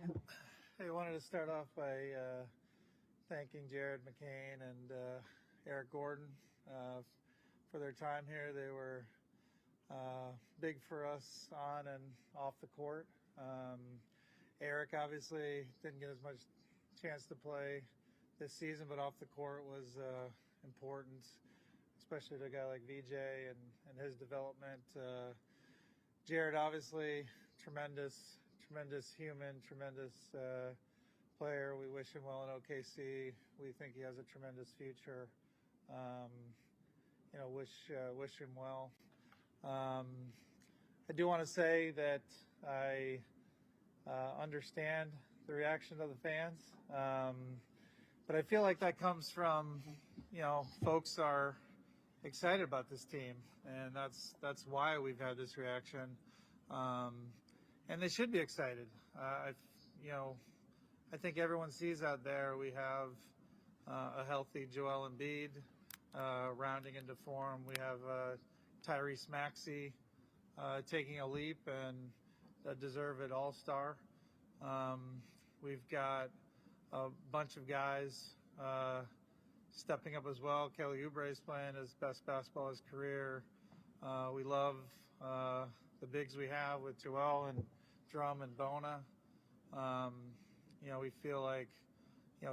I wanted to start off by thanking Jared McCain and Eric Gordon for their time here. They were big for us on and off the court. Eric obviously didn't get as much chance to play this season, but off the court was important, especially to a guy like VJ and his development. Jared, obviously, tremendous human, tremendous player. We wish him well in OKC. We think he has a tremendous future. Wish him well. I do want to say that I understand the reaction of the fans, but I feel like that comes from, folks are excited about this team, and that's why we've had this reaction, and they should be excited. I think everyone sees out there we have a healthy Joel Embiid rounding into form. We have Tyrese Maxey taking a leap and a deserved all-star. We've got a bunch of guys stepping up as well. Kelly Oubre is playing his best basketball of his career. We love the bigs we have with Joel and Drum and Bona. We feel like,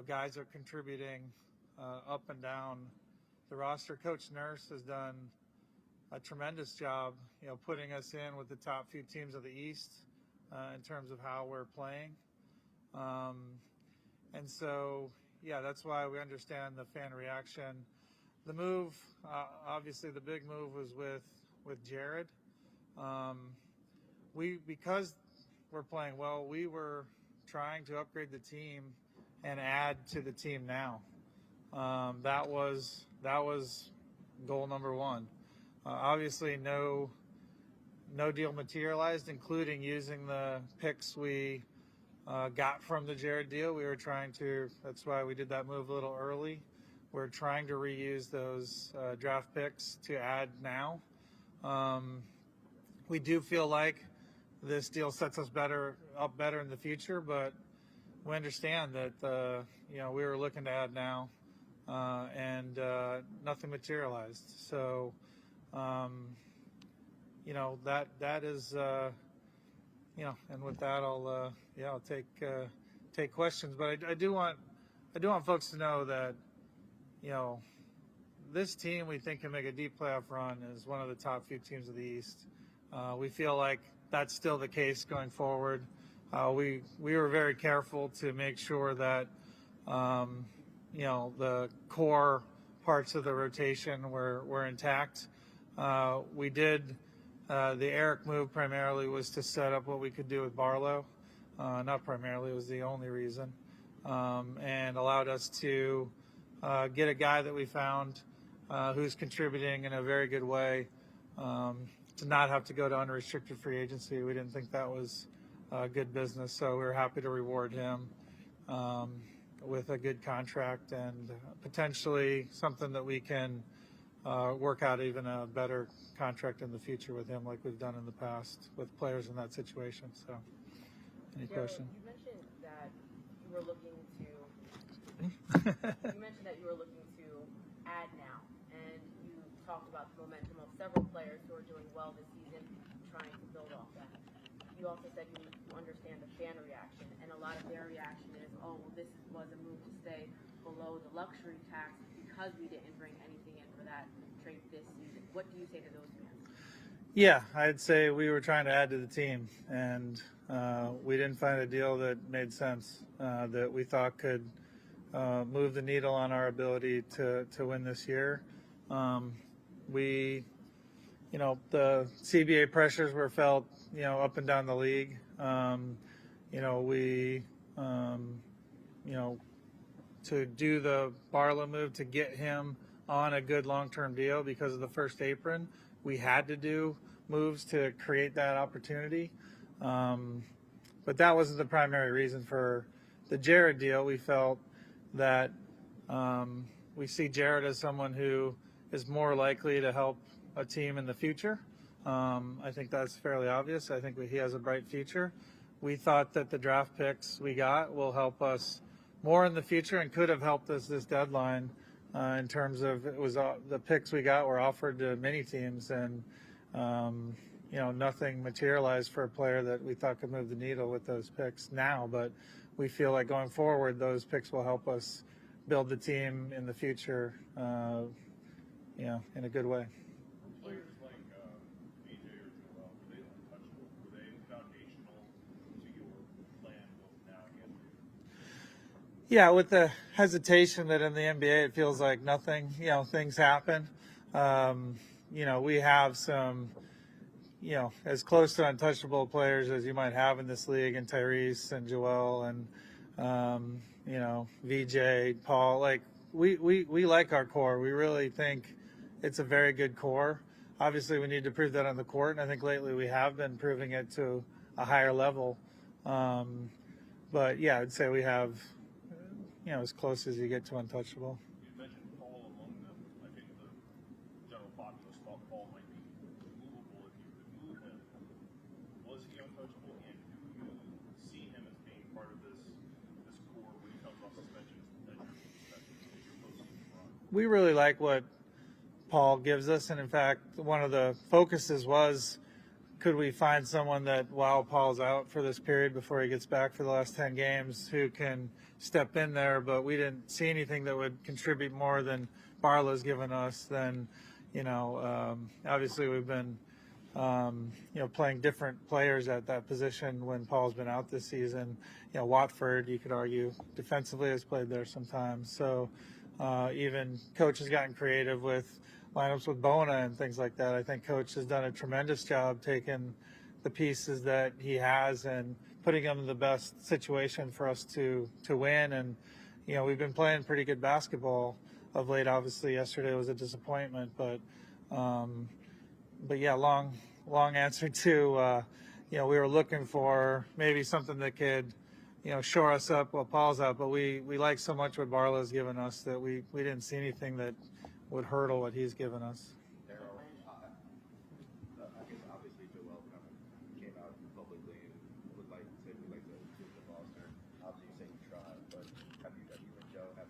guys are contributing up and down the roster. Coach Nurse has done a tremendous job, putting us in with the top few teams of the East in terms of how we're playing. And so, that's why we understand the fan reaction. The move, obviously the big move was with Jared. Because we're playing well, we were trying to upgrade the team and add to the team now. That was goal number one. Obviously, no deal materialized, including using the picks we got from the Jared deal. That's why we did that move a little early. We're trying to reuse those draft picks to add now. We do feel like this deal sets us up better in the future, but we understand that we were looking to add now, and nothing materialized. So that is and with that I'll take questions. But I do want folks to know that this team we think can make a deep playoff run is one of the top few teams of the East. We feel like that's still the case going forward. We were very careful to make sure that the core parts of the rotation were intact. We did the Eric move primarily was to set up what we could do with Barlow. Not primarily, it was the only reason, and allowed us to get a guy that we found who's contributing in a very good way, to not have to go to unrestricted free agency. We didn't think that was good business, so we were happy to reward him with a good contract and potentially something that we can work out even a better contract in the future with him, like we've done in the past with players in that situation. So, any question? You mentioned that you were looking to add now, and you talked about the momentum of several players who are doing well this season, trying to build off that. You also said you understand the fan reaction, and a lot of their reaction is, this was a move to stay below the luxury tax because we didn't bring anything in for that trade this season. What do you say to those fans? Yeah, I'd say we were trying to add to the team, and we didn't find a deal that made sense, that we thought could move the needle on our ability to win this year. The CBA pressures were felt, up and down the league. To do the Barlow move to get him on a good long-term deal because of the first apron, we had to do moves to create that opportunity. But that wasn't the primary reason for the Jared deal. We felt that we see Jared as someone who is more likely to help a team in the future. I think that's fairly obvious. I think he has a bright future. we thought that the draft picks we got will help us more in the future and could have helped us this deadline in terms of the picks we got were offered to many teams, and nothing materialized for a player that we thought could move the needle with those picks now. But we feel like going forward, those picks will help us build the team in the future, in a good way. Players like BJ or Joel, were they untouchable? Were they foundational to your plan both now and yesterday? Yeah, with the hesitation that in the NBA it feels like nothing, things happen. We have some, as close to untouchable players as you might have in this league, and Tyrese and Joel and, VJ, Paul. Like, we like our core. We really think it's a very good core. Obviously, we need to prove that on the court, and I think lately we have been proving it to a higher level. But, yeah, I'd say we have, as close as you get to untouchable. You mentioned Paul among them. I think the general populace thought Paul might be movable if you could move him. Was he untouchable, and do you see him as being part of this core when he comes off suspension that you're postseason run? We really like what Paul gives us, and in fact, one of the focuses was, could we find someone that while Paul's out for this period before he gets back for the last 10 games who can step in there, but we didn't see anything that would contribute more than Barlow's given us. Then, obviously we've been, playing different players at that position when Paul's been out this season. Watford, you could argue, defensively has played there sometimes. So even Coach has gotten creative with lineups with Bona and things like that. I think Coach has done a tremendous job taking the pieces that he has and putting them in the best situation for us to win. And, we've been playing pretty good basketball of late. Obviously, yesterday was a disappointment, but yeah, long answer to, we were looking for maybe something that could, shore us up while Paul's out, but we like so much what Barlow's given us that we didn't see anything that would hurdle what he's given us. Daryl, I guess obviously Joel kind of came out publicly and would like to say we'd like to move the roster. Obviously you say you tried, but have you and Joe had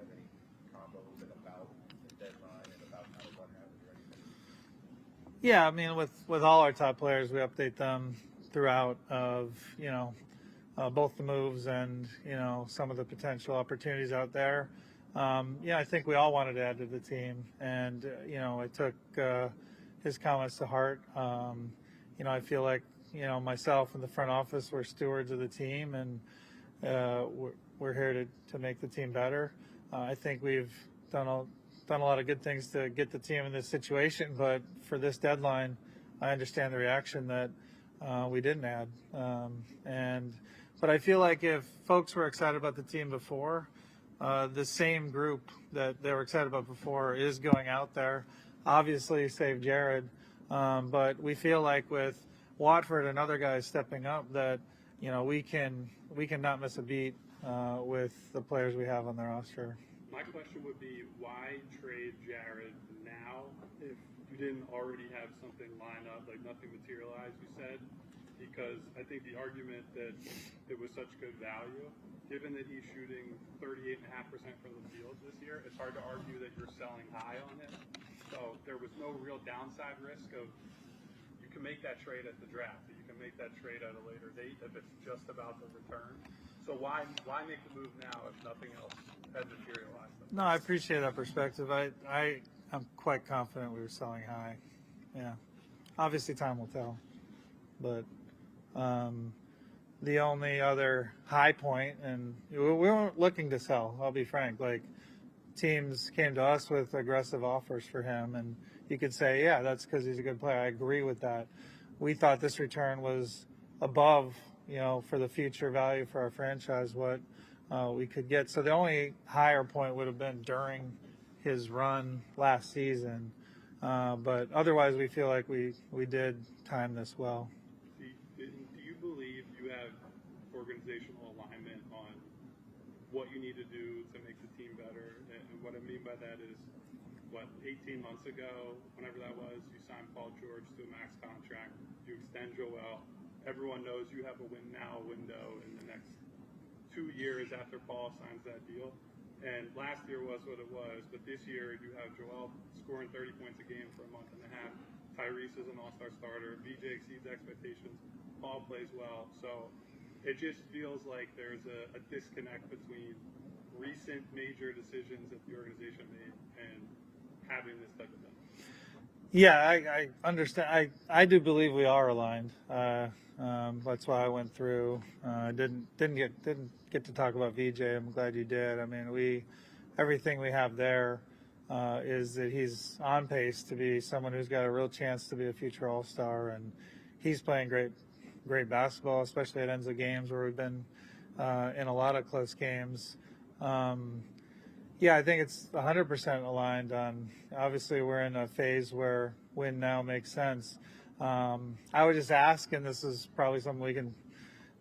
any combos about the deadline and about how to run out or anything? Yeah, I mean, with all our top players, we update them throughout of both the moves and some of the potential opportunities out there. I think we all wanted to add to the team, and I took his comments to heart. I feel like myself and the front office were stewards of the team, and we're here to make the team better. I think we've done a lot of good things to get the team in this situation, but for this deadline, I understand the reaction that we didn't add. But I feel like if folks were excited about the team before, the same group that they were excited about before is going out there. Obviously, save Jared, but we feel like with Watford and other guys stepping up, that we can not miss a beat with the players we have on the roster. My question would be, why trade Jared now if you didn't already have something lined up, like nothing materialized, you said? Because I think the argument that it was such good value, given that he's shooting 38.5% from the field this year, it's hard to argue that you're selling high on it. So there was no real downside risk of, you can make that trade at the draft, you can make that trade at a later date if it's just about the return. So why make the move now if nothing else had materialized? No, I appreciate that perspective. I'm quite confident we were selling high. Yeah. Obviously time will tell. But the only other high point, and we weren't looking to sell, I'll be frank. Like, teams came to us with aggressive offers for him, and you could say, yeah, that's because he's a good player. I agree with that. We thought this return was above, for the future value for our franchise, what we could get. So the only higher point would have been during his run last season. But otherwise, we feel like we did time this well. Do you believe you have organizational alignment on what you need to do to make the team better? And what I mean by that is, 18 months ago, whenever that was, you signed Paul George to a max contract, you extend Joel, everyone knows you have a win now window in the next 2 years after Paul signs that deal. And last year was what it was, but this year you have Joel scoring 30 points a game for a month and a half. Tyrese is an all-star starter. VJ exceeds expectations. Paul plays well. So it just feels like there's a disconnect between recent major decisions that the organization made and having this type of thing. Yeah, I understand. I do believe we are aligned. That's why I went through. Didn't get to talk about VJ. I'm glad you did. I mean, everything we have there is that he's on pace to be someone who's got a real chance to be a future All-Star, and he's playing great basketball, especially at ends of games where we've been in a lot of close games. Yeah, I think it's 100% aligned on. Obviously, we're in a phase where win now makes sense. I would just ask, and this is probably something we can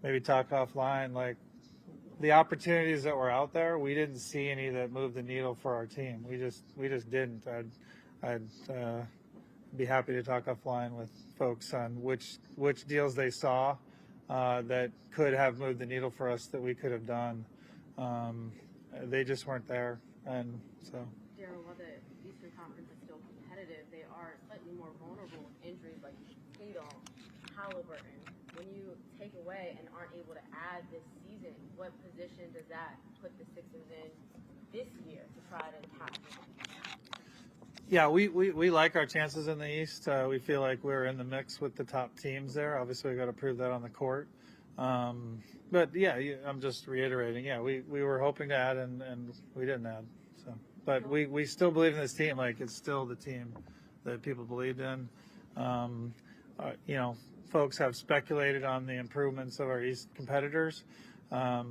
maybe talk offline, like the opportunities that were out there, we didn't see any that moved the needle for our team. We just didn't. I'd be happy to talk offline with folks on which deals they saw that could have moved the needle for us that we could have done. They just weren't there, and so. Daryl, while the Eastern Conference is still competitive, they are slightly more vulnerable with injuries like Quinton, Halliburton. When you take away and aren't able to add this season, what position does that put the Sixers in this year to try to capture them? Yeah, we like our chances in the East. We feel like we're in the mix with the top teams there. Obviously, we got to prove that on the court. But yeah, I'm just reiterating. Yeah, we were hoping to add and we didn't add. So, but we still believe in this team. Like it's still the team that people believed in. You know, folks have speculated on the improvements of our East competitors. I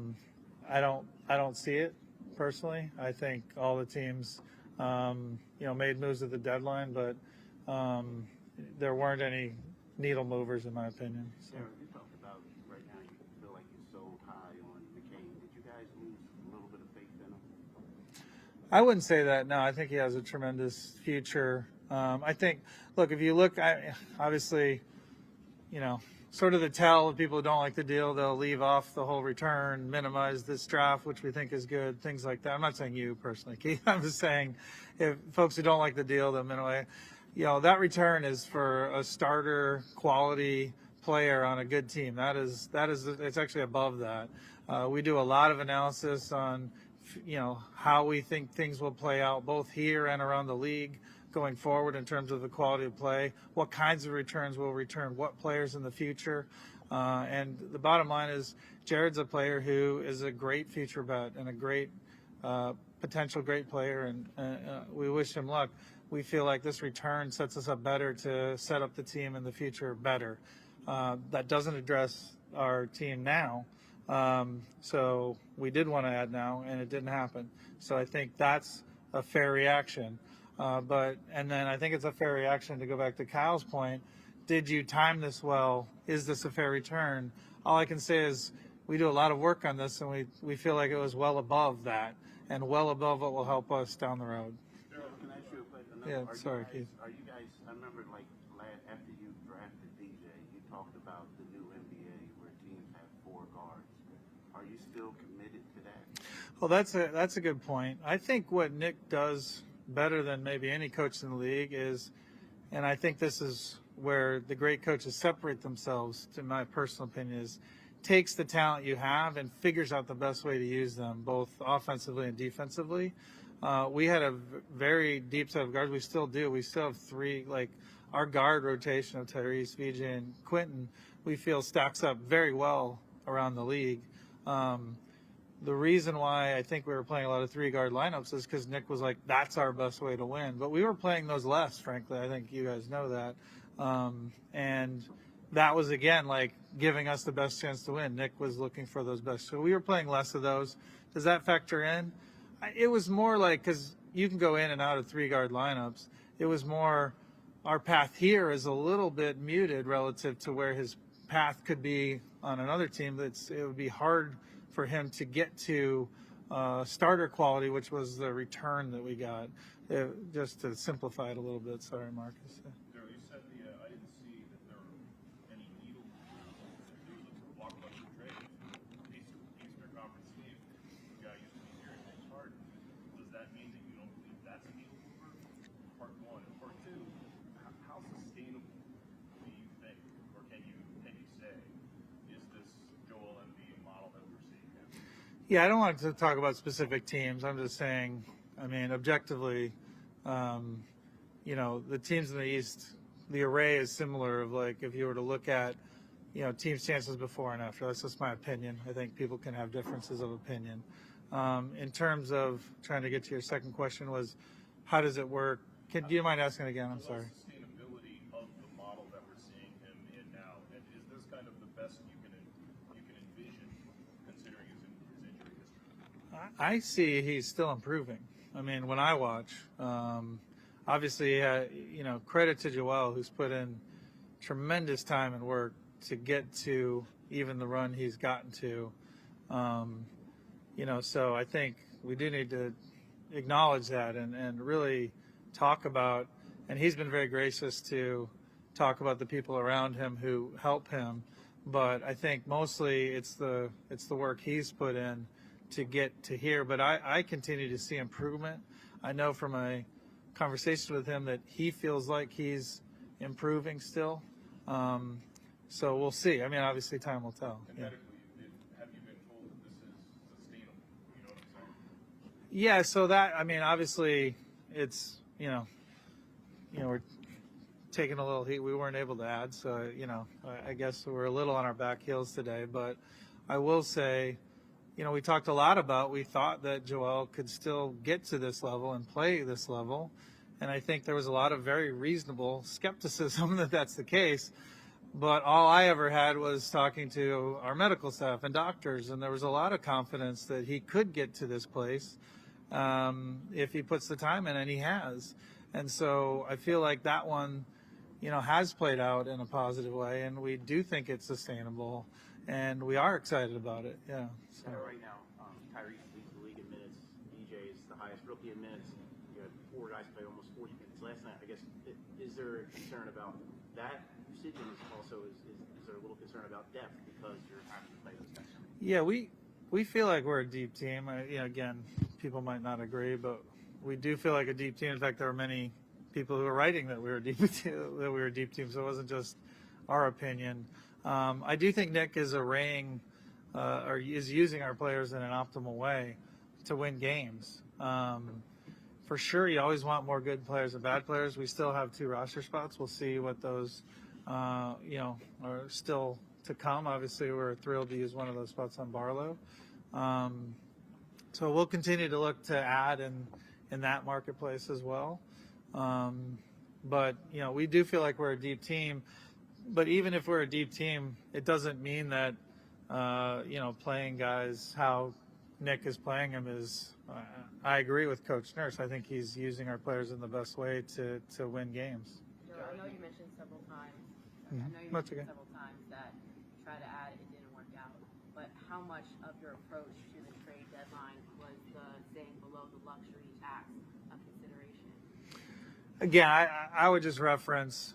don't see it personally. I think all the teams, you know, made moves at the deadline, but there weren't any needle movers in my opinion. So. You talked about right now you feel like you're so high on McCain. Did you guys lose a little bit of faith in him? I wouldn't say that. No, I think he has a tremendous future. I think, look, if you look, obviously, you know, sort of the tell of people who don't like the deal, they'll leave off the whole return, minimize this draft, which we think is good, things like that. I'm not saying you personally, Keith. I'm just saying if folks who don't like the deal, they'll minimize. You know, that return is for a starter quality player on a good team. It's actually above that. We do a lot of analysis on, you know, how we think things will play out both here and around the league going forward in terms of the quality of play, what kinds of returns will return, what players in the future. And the bottom line is Jared's a player who is a great future bet and a great potential great player, and we wish him luck. We feel like this return sets us up better to set up the team in the future better. That doesn't address our team now. So we did want to add now, and it didn't happen. So I think that's a fair reaction. And then I think it's a fair reaction to go back to Kyle's point. Did you time this well? Is this a fair return? All I can say is we do a lot of work on this, and we feel like it was well above that and well above what will help us down the road. Daryl, can I ask you a question? Yeah, sorry, Keith. Are you guys, I remember like after you drafted DJ, you talked about the new NBA where teams have 4 guards. Are you still committed to that? Well, that's a good point. I think what Nick does better than maybe any coach in the league is, and I think this is where the great coaches separate themselves, to my personal opinion, is takes the talent you have and figures out the best way to use them, both offensively and defensively. We had a very deep set of guards. We still do. We still have 3, like our guard rotation of Tyrese, VJ, and Quinton, we feel stacks up very well around the league. The reason why I think we were playing a lot of 3-guard lineups is because Nick was like, that's our best way to win. But we were playing those less, frankly. I think you guys know that. And that was, again, like giving us the best chance to win. Nick was looking for those best. So we were playing less of those. Does that factor in? It was more like, because you can go in and out of 3-guard lineups. It was more our path here is a little bit muted relative to where his path could be on another team. It would be hard for him to get to starter quality, which was the return that we got. Just to simplify it a little bit. Sorry, Marcus. Daryl, you said I didn't see that there were any needle movers Yeah, I don't want to talk about specific teams. I'm just saying, I mean, objectively, the teams in the East, the array is similar of like if you were to look at, teams' chances before and after. That's just my opinion. I think people can have differences of opinion. In terms of trying to get to your second question was, how does it work? Do you mind asking again? I'm sorry. Sustainability of the model that we're seeing him in now, and is this kind of the best you can envision considering his injury history? I see he's still improving. I mean, when I watch, obviously, credit to Joel, who's put in tremendous time and work to get to even the run he's gotten to. So I think we do need to acknowledge that and really talk about, and he's been very gracious to talk about the people around him who help him. But I think mostly it's the work he's put in to get to here. But I continue to see improvement. I know from a conversation with him that he feels like he's improving still. So we'll see. I mean, obviously time will tell. And medically, have you been told that this is sustainable? You know what I'm saying? Yeah, so that, I mean, obviously it's, we're taking a little heat. We weren't able to add, so, I guess we're a little on our back heels today. But I will say, we talked a lot about, we thought that Joel could still get to this level and play this level. And I think there was a lot of very reasonable skepticism that that's the case. But all I ever had was talking to our medical staff and doctors, and there was a lot of confidence that he could get to this place if he puts the time in, and he has. And so I feel like that one, has played out in a positive way, and we do think it's sustainable, and we are excited about it. Yeah. So. Right now, Tyrese leads the league in minutes. DJ is the highest rookie in minutes. You had 4 guys play almost 40 minutes last night. I guess, is there a concern about that usage? And also, is there a little concern about depth because you're having to play those guys? Yeah, we feel like we're a deep team. Again, people might not agree, but we do feel like a deep team. In fact, there were many people who were writing that we were a deep team, so it wasn't just our opinion. I do think Nick is arraying or is using our players in an optimal way to win games. For sure, you always want more good players than bad players. We still have 2 roster spots. We'll see what those, are still to come. Obviously, we're thrilled to use one of those spots on Barlow. So we'll continue to look to add in that marketplace as well. But, we do feel like we're a deep team. But even if we're a deep team, it doesn't mean that, playing guys how Nick is playing them is, I agree with Coach Nurse. I think he's using our players in the best way to win games. I know you mentioned several times. That's okay. Several times that you tried to add, it didn't work out. But how much of your approach to the trade deadline was the staying below the luxury tax a consideration? Again, I would just reference,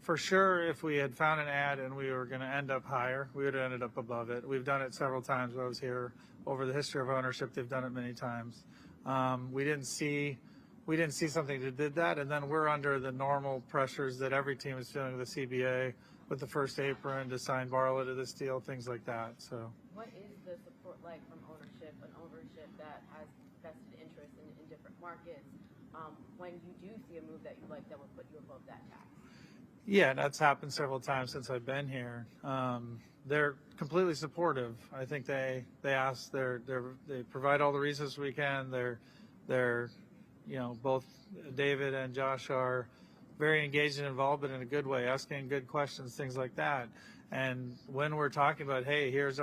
for sure, if we had found an ad and we were going to end up higher, we would have ended up above it. We've done it several times when I was here. Over the history of ownership, they've done it many times. We didn't see something that did that, and then we're under the normal pressures that every team is feeling with the CBA, with the first apron, to sign Barlow to this deal, things like that. So, what is the support like from ownership, an ownership that has vested interest in different markets, when you do see a move that you like that would put you above that tax? Yeah, that's happened several times since I've been here. They're completely supportive. I think they ask, they provide all the resources we can. They're both David and Josh are very engaged and involved, but in a good way, asking good questions, things like that. And when we're talking about, hey, here's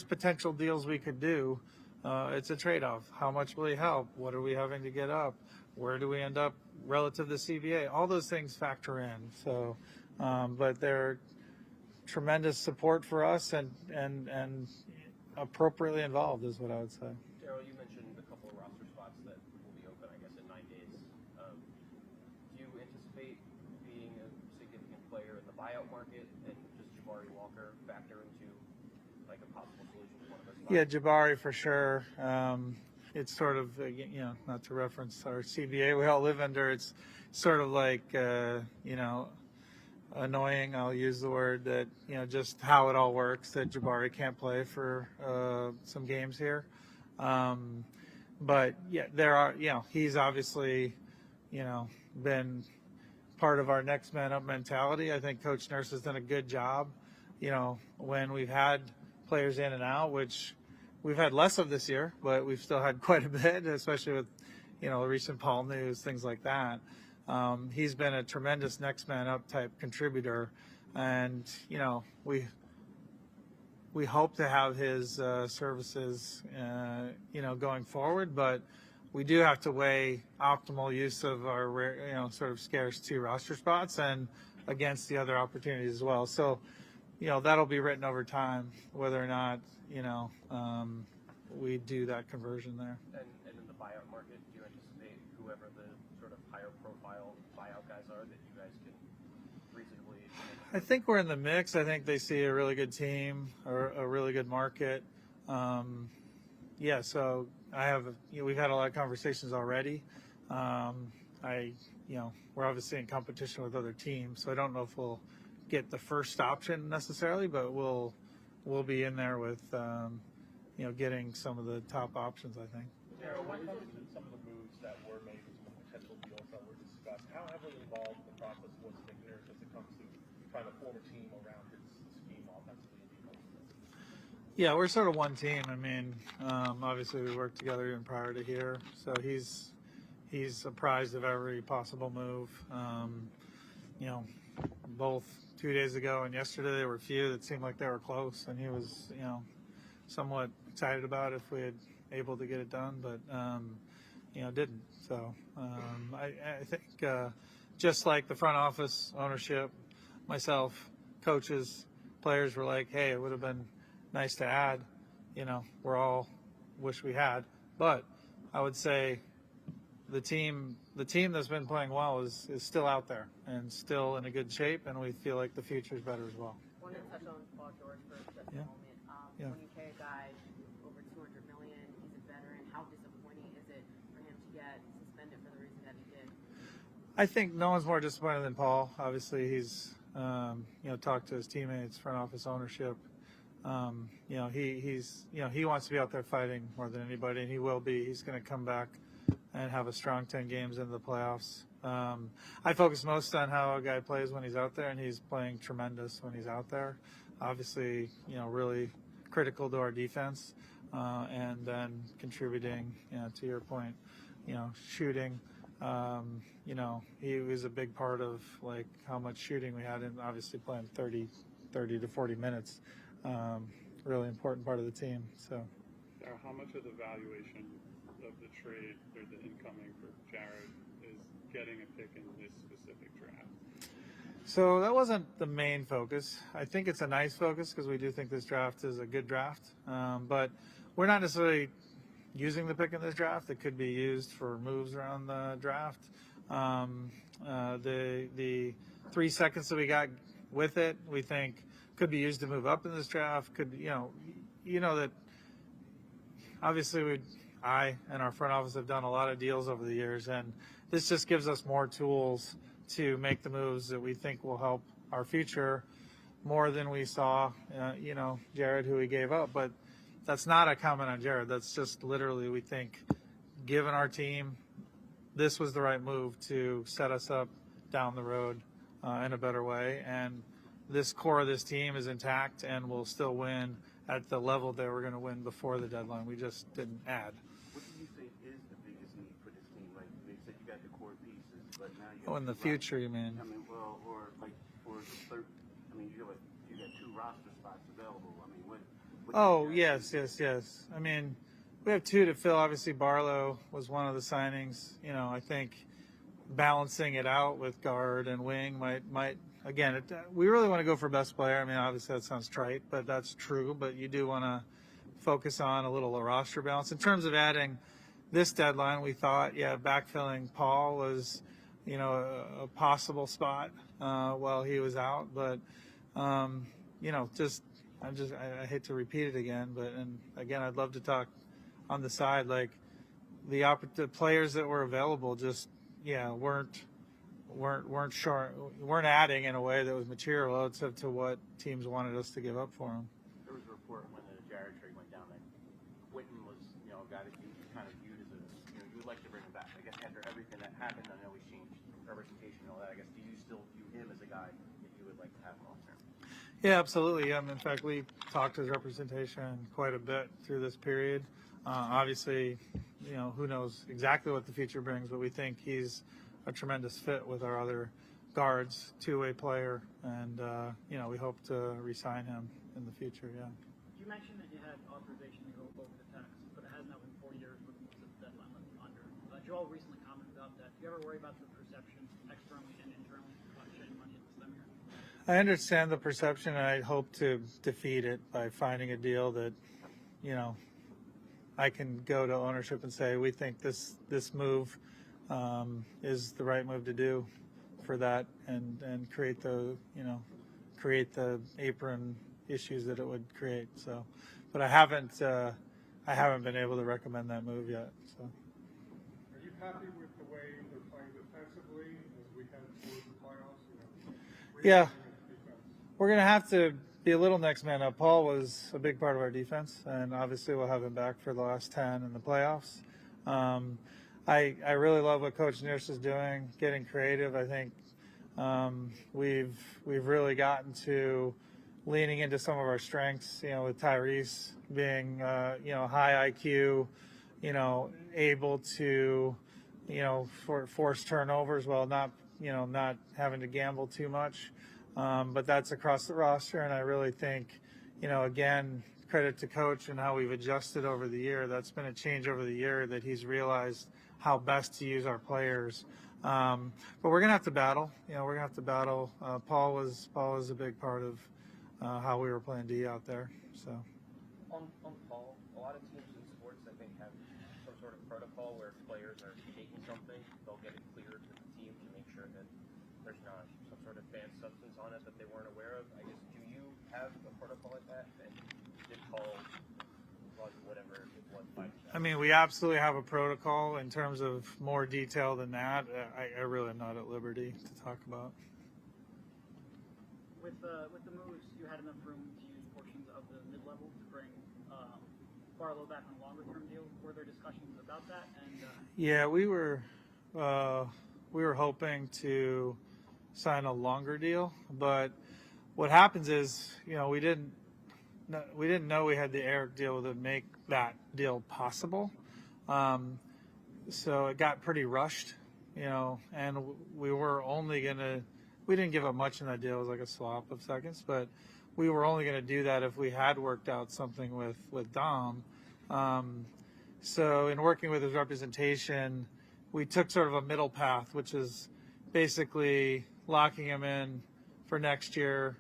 potential deals we could do, it's a trade-off. How much will he help? What are we having to get up? Where do we end up relative to the CBA? All those things factor in. So, but they're tremendous support for us and appropriately involved is what I would say. Daryl, you mentioned a couple of roster spots that will be open, I guess, in 9 days. Do you anticipate being a significant player in the buyout market, and does Jabari Walker factor into like a possible solution to one of those spots? Yeah, Jabari for sure. It's sort of, not to reference our CBA we all live under, it's sort of like, annoying. I'll use the word that, just how it all works, that Jabari can't play for some games here. But yeah, there are, he's obviously, been part of our next man up mentality. I think Coach Nurse has done a good job, when we've had players in and out, which we've had less of this year, but we've still had quite a bit, especially with, recent Paul news, things like that. He's been a tremendous next man up type contributor, and we hope to have his services going forward, but we do have to weigh optimal use of our sort of scarce 2 roster spots and against the other opportunities as well. So that'll be written over time whether or not we do that conversion there. And in the buyout market, do you anticipate whoever the sort of higher profile buyout guys are that you guys can reasonably? I think we're in the mix. I think they see a really good team or a really good market. So we've had a lot of conversations already. We're obviously in competition with other teams, so I don't know if we'll get the first option necessarily, but we'll be in there with getting some of the top options, I think. Daryl, what comes to some of the moves that were made, some potential deals that were discussed? How heavily involved in the process was Nick Nurse as it comes to trying to form a team around his scheme offensively and defensively? Yeah, we're sort of one team. I mean, obviously we worked together even prior to here, so he's apprised of every possible move. Both 2 days ago and yesterday there were a few that seemed like they were close, and he was, somewhat excited about if we had able to get it done, but didn't. So I think just like the front office, ownership, myself, coaches, players were like, hey, it would have been nice to add. We're all wish we had, but I would say the team that's been playing well is still out there and still in a good shape, and we feel like the future is better as well. I want to touch on Paul George for just a moment. When you pay a guy over $200 million, he's a veteran. How disappointing is it for him to get suspended for the reason that he did? I think no one's more disappointed than Paul. Obviously, he's talked to his teammates, front office, ownership. He wants to be out there fighting more than anybody, and he will be. He's going to come back and have a strong 10 games into the playoffs. I focus most on how a guy plays when he's out there, and he's playing tremendous when he's out there. Obviously, really critical to our defense, and then contributing, to your point, shooting. He was a big part of like how much shooting we had, and obviously playing 30 to 40 minutes. Really important part of the team. So, How much of the valuation of the trade or the incoming for Jared is getting a pick in this specific draft? So that wasn't the main focus. I think it's a nice focus because we do think this draft is a good draft. But we're not necessarily using the pick in this draft. It could be used for moves around the draft. The 3 seconds that we got with it, we think could be used to move up in this draft. Could, that obviously I and our front office have done a lot of deals over the years, and this just gives us more tools to make the moves that we think will help our future more than we saw, Jared, who we gave up. But that's not a comment on Jared. That's just literally, we think, given our team, this was the right move to set us up down the road in a better way. And this core of this team is intact and will still win at the level that we're going to win before the deadline. We just didn't add. What do you think is the biggest need for this team? Like you said, you got the core pieces, but now you In the future, you mean? I mean, well, or like for the third. I mean, you got 2 roster spots available. I mean, what Oh, yes. I mean, we have 2 to fill. Obviously, Barlow was one of the signings. I think balancing it out with guard and wing might again, we really want to go for best player. I mean, obviously that sounds trite, but that's true. But you do want to focus on a little roster balance. In terms of adding this deadline, we thought, backfilling Paul was, a possible spot while he was out. But, I hate to repeat it again, and again, I'd love to talk on the side, like the players that were available just, weren't weren't adding in a way that was material relative to what teams wanted us to give up for him. There was a report when the Jared trade went down that Quinton was, a guy that you kind of viewed as you would like to bring him back. I guess after everything that happened, I know he's changed representation and all that. I guess, do you still view him as a guy that you would like to have long term? Yeah, absolutely. In fact, we talked his representation quite a bit through this period. Obviously, who knows exactly what the future brings, but we think he's a tremendous fit with our other guards, two-way player, and we hope to re-sign him in the future. Yeah. You mentioned that you had authorization to go over the tax, but it has now been 4 years with the deadline under. Joel recently commented about that. Do you ever worry about the perception externally and internally about shedding money at this time of year? I understand the perception, and I hope to defeat it by finding a deal that, I can go to ownership and say, we think this move is the right move to do for that, and create the apron issues that it would create. So, but I haven't been able to recommend that move yet. So. Are you happy with the way they're playing defensively as we head towards the playoffs? Yeah, we're gonna have to be a little next man up. Paul was a big part of our defense, and obviously we'll have him back for the last 10 in the playoffs. I really love what Coach Nurse is doing, getting creative. I think we've really gotten to leaning into some of our strengths. With Tyrese being high IQ, able to force turnovers while not having to gamble too much. But that's across the roster, and I really think, again, credit to Coach and how we've adjusted over the year. That's been a change over the year that he's realized how best to use our players. But we're gonna have to battle. We're gonna have to battle. Paul was a big part of how we were playing D out there. So. On Paul, a lot of teams in sports, I think, have some sort of protocol where if players are taking something, they'll get it cleared to the team to make sure that there's not some sort of banned substance on it that they weren't aware of. I guess, do you have a protocol like that? And did Paul run whatever it was by design? I mean, we absolutely have a protocol. In terms of more detail than that, I really am not at liberty to talk about. With the moves, you had enough room to use portions of the mid-level to bring Barlow back on a longer-term deal. Were there discussions about that? And yeah, we were hoping to sign a longer deal, but what happens is, we didn't know we had the Eric deal to make that deal possible. So it got pretty rushed, and we didn't give up much in that deal. It was like a swap of seconds, but we were only going to do that if we had worked out something with Dom. So in working with his representation, we took sort of a middle path, which is basically locking him in for next year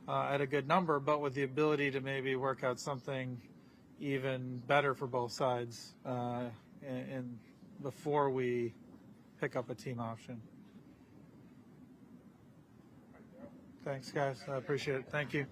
at a good number, but with the ability to maybe work out something even better for both sides and before we pick up a team option. Thanks, guys. I appreciate it. Thank you.